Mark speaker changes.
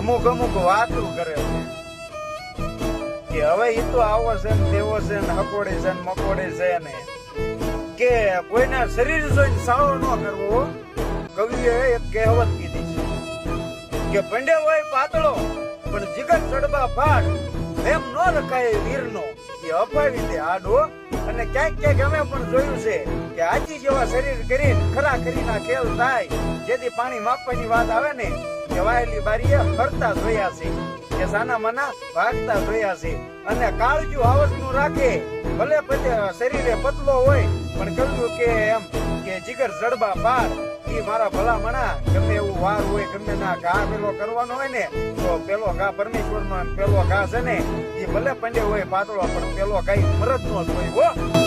Speaker 1: અમુક અમુક વાતો કરે છે કે હવે એ તો આવો છે ને તેવો છે ને હકોડે છે ને મકોડે છે ને કે કોઈના શરીર જોઈને સાળો ન કરવો. કવિએ એક કહેવત કીધી છે કે પંડે હોય પાતળો પણ જીગર ચડબા ફાટ, એમ ન રખાય વીરનો એ અપાવી દે આડો. અને ક્યાંક ક્યાંક અમે પણ જોયું છે કે આજી જેવા શરીર કરીને ખરા ખરીના ખેલ થાય, જેથી પાણી માપવાની વાત આવે ને કે વાયેલી બારીએ ફરતા જોયા છે, કે સાના મના ભાગતા જોયા છે. અને કાળજુ આવસનું રાખે, ભલે શરીરે પતલો હોય પણ કહ્યું કે એમ કે જીગર જડબા પાર. ઈ મારા ભલા મણા ગમે એવું વાર હોય, ગમે ના ઘા પેલો કરવાનો હોય ને તો પેલો ઘા પરમેશ્વર નો, પેલો ઘા છે ને એ ભલે પંડે હોય પાતળો પણ પેલો કઈ મરદ નો જ હોય હો.